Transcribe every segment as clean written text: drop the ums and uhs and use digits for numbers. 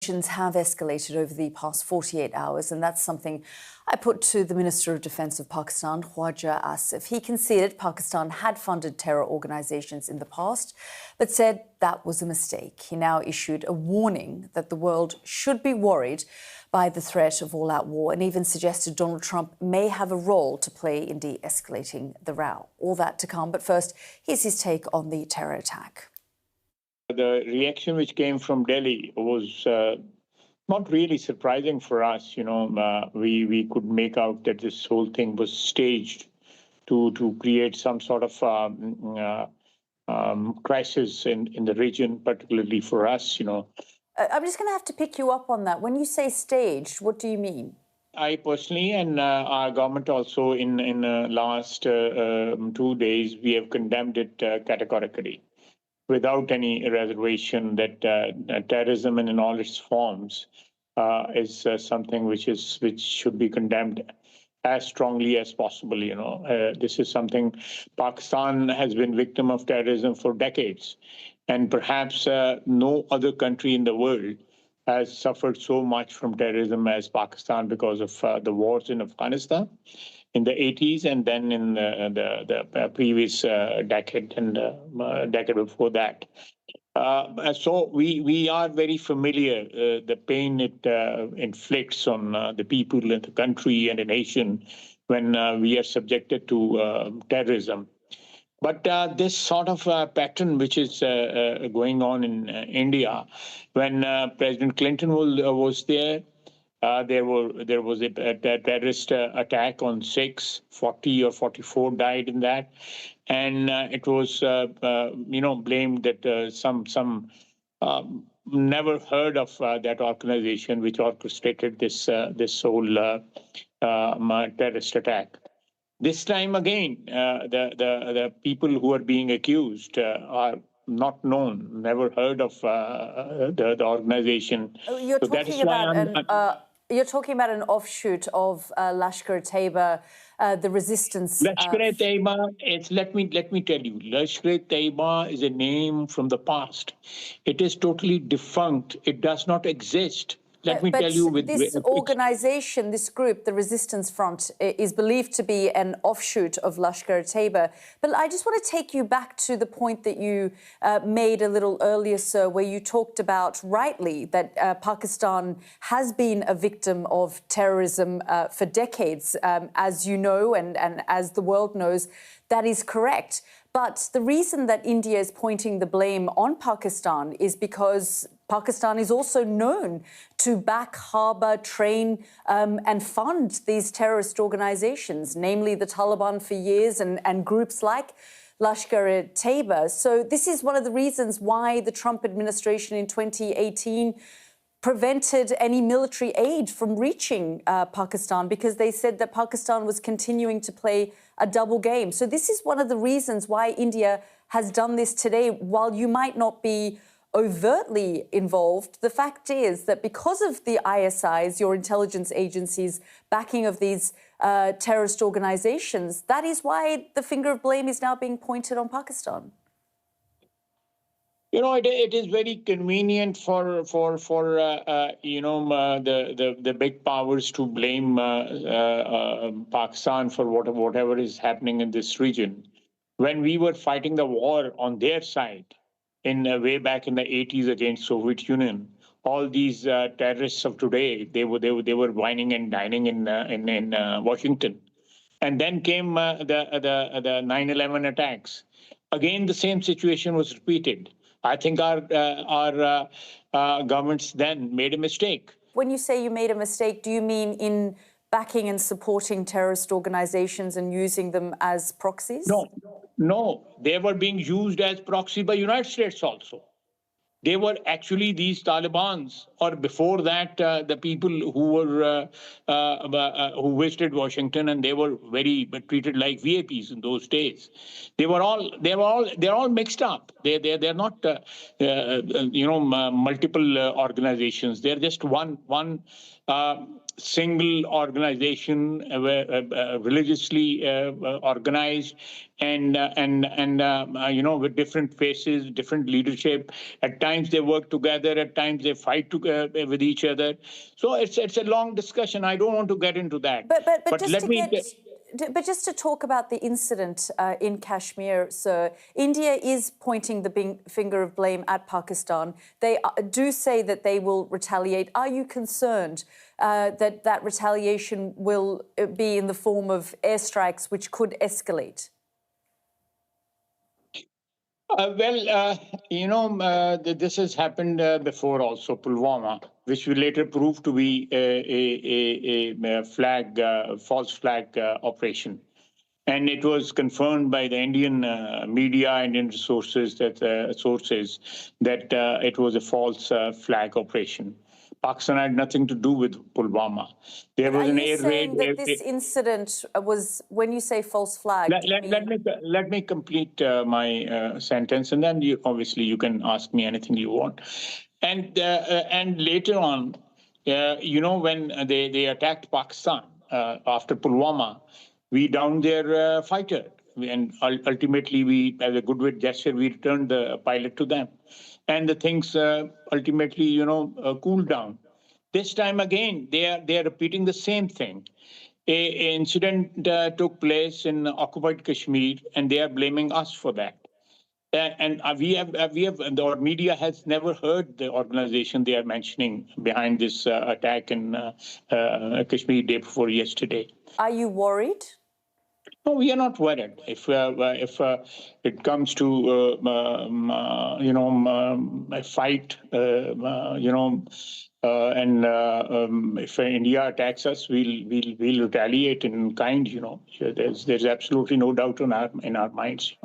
tensions have escalated over the past 48 hours, and that's something I put to the Minister of Defence of Pakistan, Khwaja Asif. He conceded Pakistan had funded terror organisations in the past, but said that was a mistake. He now issued a warning that the world should be worried by the threat of all-out war, and even suggested Donald Trump may have a role to play in de-escalating the row. All that to come, but first, here's his take on the terror attack. The reaction which came from Delhi was not really surprising for us. We could make out that this whole thing was staged to create some sort of crisis in the region, particularly for us. I'm just going to have to pick you up on that. When you say staged, what do you mean? I personally and our government also in the last 2 days, we have condemned it categorically, without any reservation, that terrorism in all its forms is something which should be condemned as strongly as possible. This is something Pakistan has been victim of terrorism for decades, and perhaps no other country in the world has suffered so much from terrorism as Pakistan because of the wars in Afghanistan in the 80s, and then in the previous decade and decade before that. So we are very familiar the pain it inflicts on the people in the country and the nation when we are subjected to terrorism. But this sort of pattern which is going on in India, when President Clinton was there, there was a terrorist attack on Sikhs. 40 or 44 died in that, and it was blamed that some never heard of that organization which orchestrated this whole terrorist attack. This time again, the people who are being accused are not known, never heard of the organization. You're talking about an offshoot of Lashkar-e-Taiba, the resistance. Lashkar-e-Taiba, let me tell you, Lashkar-e-Taiba is a name from the past. It is totally defunct. It does not exist. Let me tell you, this organization, this group, the Resistance Front, is believed to be an offshoot of Lashkar-e-Taiba. But I just want to take you back to the point that you made a little earlier, sir, where you talked about, rightly, that Pakistan has been a victim of terrorism for decades. As you know, and as the world knows, that is correct. But the reason that India is pointing the blame on Pakistan is because Pakistan is also known to back, harbour, train and fund these terrorist organisations, namely the Taliban for years and groups like Lashkar-e-Taiba. So this is one of the reasons why the Trump administration in 2018 prevented any military aid from reaching Pakistan, because they said that Pakistan was continuing to play a double game. So this is one of the reasons why India has done this today. While you might not be overtly involved, the fact is that because of the ISIs, your intelligence agencies' backing of these terrorist organisations, that is why the finger of blame is now being pointed on Pakistan. It is very convenient for the big powers to blame Pakistan for whatever is happening in this region. When we were fighting the war on their side, way back in the 80s against Soviet Union, all these terrorists of today, they were whining and dining in Washington, and then came the 9/11 attacks. Again, the same situation was repeated. I think our governments then made a mistake. When you say you made a mistake, do you mean in backing and supporting terrorist organizations and using them as proxies? No, they were being used as proxy by United States also. They were actually these Talibans, or before that, the people who were who visited Washington, and they were treated like VIPs in those days. They're all mixed up. They're not multiple organizations. They're just one single organization, religiously organized, and with different faces, different leadership. At times they work together, at times they fight with each other. So it's a long discussion. I don't want to get into that. But But just let to me. but just to talk about the incident in Kashmir, sir, India is pointing the finger of blame at Pakistan. They do say that they will retaliate. Are you concerned that that retaliation will be in the form of airstrikes, which could escalate? This has happened before also, Pulwama, which will later prove to be a false flag operation. And it was confirmed by the Indian media, Indian sources that it was a false flag operation. Pakistan had nothing to do with Pulwama. There was an air raid. Are you saying that this incident was, when you say false flag, let me complete my sentence, and then you can ask me anything you want. And later on, when they attacked Pakistan after Pulwama, we downed their fighter, and ultimately we, as a goodwill gesture, we returned the pilot to them, and the things ultimately cooled down. This time again, they are repeating the same thing. A incident took place in occupied Kashmir, and they are blaming us for that. And our media has never heard the organization they are mentioning behind this attack in Kashmir day before yesterday. Are you worried? No, we are not worried. If it comes to a fight, if India attacks us, we'll retaliate in kind. There's absolutely no doubt in our minds.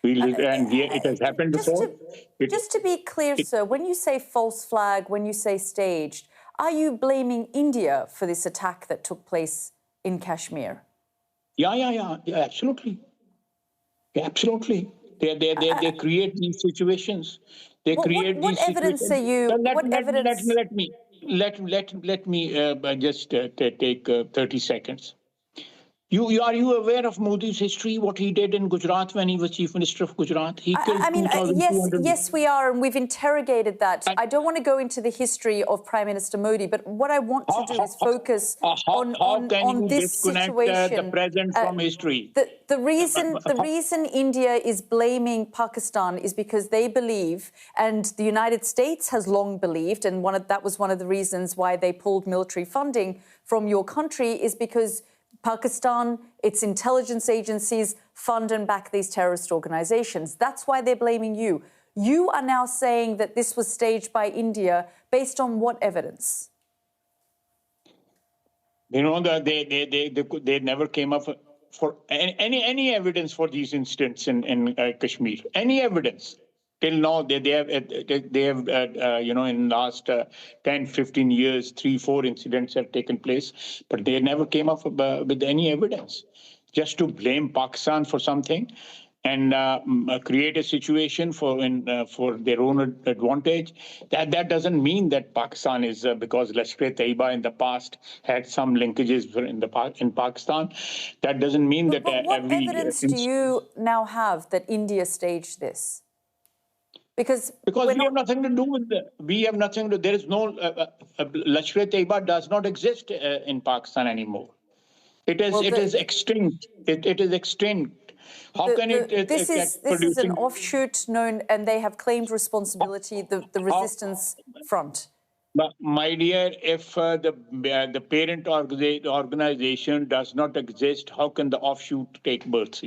It has happened before. Just to be clear, sir, when you say false flag, when you say staged, are you blaming India for this attack that took place in Kashmir? Yeah, absolutely. Absolutely. They create these situations. What evidence are you? Let me just take 30 seconds. Are you aware of Modi's history, what he did in Gujarat when he was Chief Minister of Gujarat? He killed 2,200. Yes, we are, and we've interrogated that. I don't want to go into the history of Prime Minister Modi, but what I want to do is focus on this situation. The present from history. The reason India is blaming Pakistan is because they believe, and the United States has long believed, and that was one of the reasons why they pulled military funding from your country, is because Pakistan, its intelligence agencies, fund and back these terrorist organizations. That's why they're blaming you. You are now saying that this was staged by India based on what evidence? They never came up for any evidence for these incidents in Kashmir. Any evidence. Till now, they have in last 10, 15 years, 3, 4 incidents have taken place, but they never came up with any evidence. Just to blame Pakistan for something and create a situation for their own advantage. That doesn't mean that Pakistan is because Lashkar-e-Taiba in the past had some linkages in Pakistan. That doesn't mean that what evidence do you now have that India staged this? Because we have nothing to do with we have nothing to. There is no Lashkar-e-Taiba does not exist in Pakistan anymore. It is extinct. It is extinct. How can this is an offshoot known, and they have claimed responsibility. The resistance front. But my dear, if the parent organization does not exist, how can the offshoot take birth?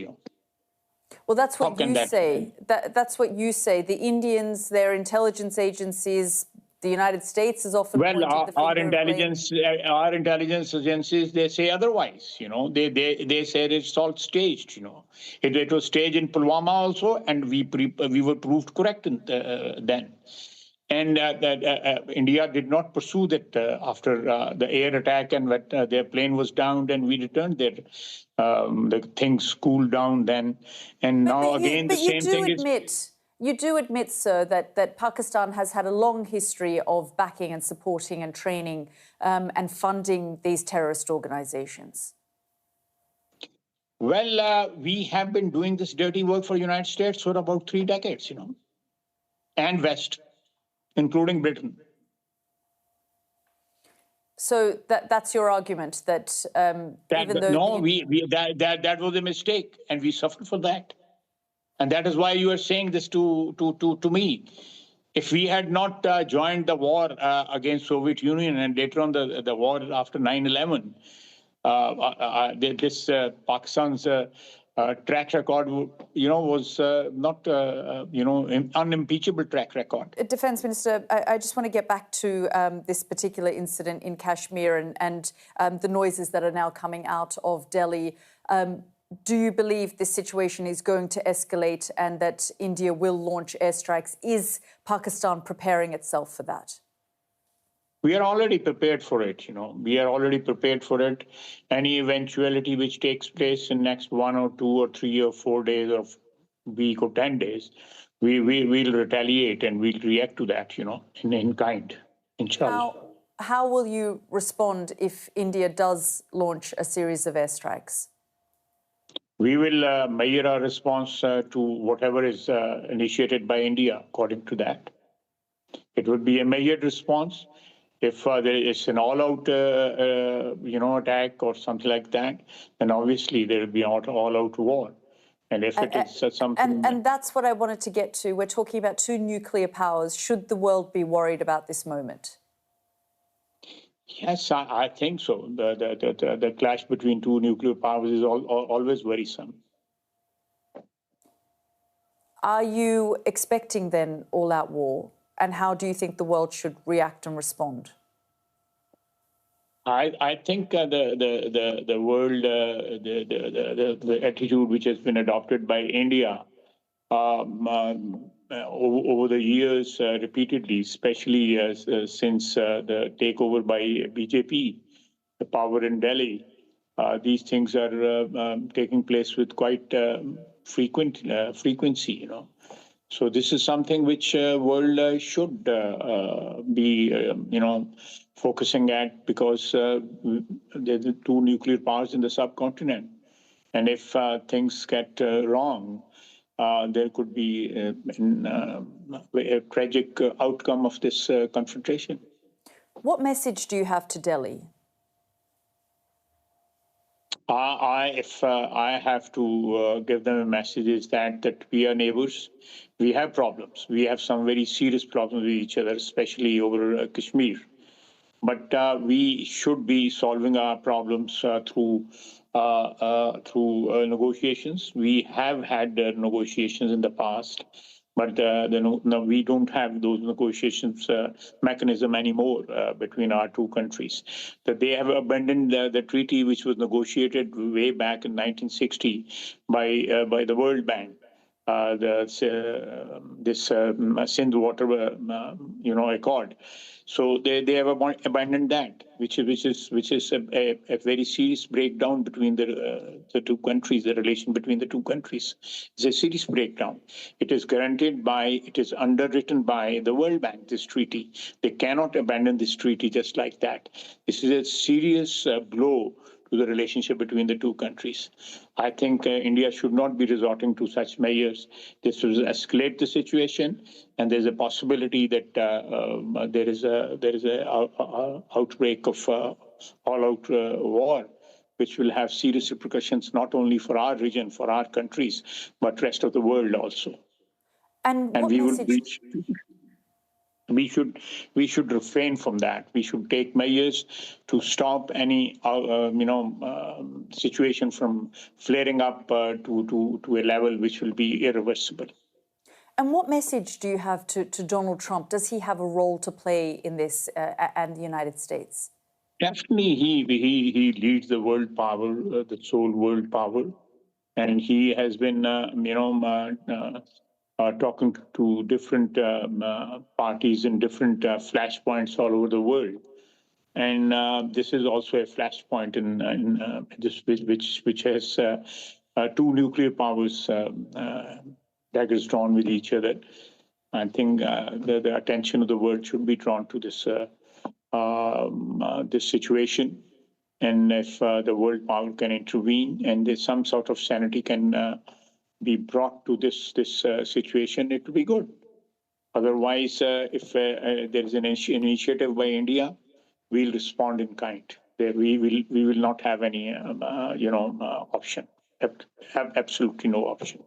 Well, that's what you say. That's what you say. The Indians, their intelligence agencies, the United States is often pointed the finger our intelligence agencies, they say otherwise. They said it's all staged. It was staged in Pulwama also, and we were proved correct then. And India did not pursue that after the air attack, and their plane was downed, and we returned there. The things cooled down then, and now again the same thing is. You do admit, sir, that Pakistan has had a long history of backing and supporting and training and funding these terrorist organizations. Well, we have been doing this dirty work for the United States for about 3 decades, and West, including Britain. So that's your argument that even though no, that was a mistake, and we suffered for that, and that is why you are saying this to me. If we had not joined the war against Soviet Union and later on the war after 9/11, this Pakistan's track record, was not, an unimpeachable track record. Defence Minister, I just want to get back to this particular incident in Kashmir and the noises that are now coming out of Delhi. Do you believe this situation is going to escalate and that India will launch airstrikes? Is Pakistan preparing itself for that? We are already prepared for it, We are already prepared for it. Any eventuality which takes place in next 1 or 2 or 3 or 4 days or week or 10 days, we'll retaliate and we'll react to that, in kind, inshallah. How will you respond if India does launch a series of airstrikes? We will measure our response to whatever is initiated by India according to that. It would be a measured response. If there is an all-out, attack or something like that, then obviously there will be all-out war. And if it is something... And that's what I wanted to get to. We're talking about 2 nuclear powers. Should the world be worried about this moment? Yes, I think so. The clash between 2 nuclear powers is always worrisome. Are you expecting then all-out war? And how do you think the world should react and respond? I think the world, the attitude which has been adopted by India over the years repeatedly, especially since the takeover by BJP, the power in Delhi, these things are taking place with quite frequency, So this is something which world should be, focusing at, because there are 2 nuclear powers in the subcontinent, and if things get wrong, there could be a tragic outcome of this confrontation. What message do you have to Delhi? If I have to give them a message, is that we are neighbors. We have problems. We have some very serious problems with each other, especially over Kashmir. But we should be solving our problems through negotiations. We have had negotiations in the past, but we don't have those negotiations mechanism anymore between our 2 countries. That they have abandoned the treaty which was negotiated way back in 1960 by the World Bank. This Sindh Water, Accord. So they have abandoned that, which is a very serious breakdown between the 2 countries. The relation between the 2 countries is a serious breakdown. It is underwritten by the World Bank. This treaty, they cannot abandon this treaty just like that. This is a serious blow to the relationship between the 2 countries. I think India should not be resorting to such measures. This will escalate the situation, and there's a possibility that there is a outbreak of all-out war, which will have serious repercussions not only for our region, for our countries, but rest of the world also. And what message? We should refrain from that. We should take measures to stop any situation from flaring up to a level which will be irreversible. And what message do you have to Donald Trump? Does he have a role to play in this and the United States? Definitely, he leads the world power, the sole world power, and he has been talking to different parties in different flashpoints all over the world. And this is also a flashpoint in this, which has 2 nuclear powers daggers drawn with each other. I think the attention of the world should be drawn to this situation. And if the world power can intervene and there's some sort of sanity can be brought to this situation, it will be good. Otherwise, if there is an initiative by India, we'll respond in kind. We will not have any option. Have absolutely no option.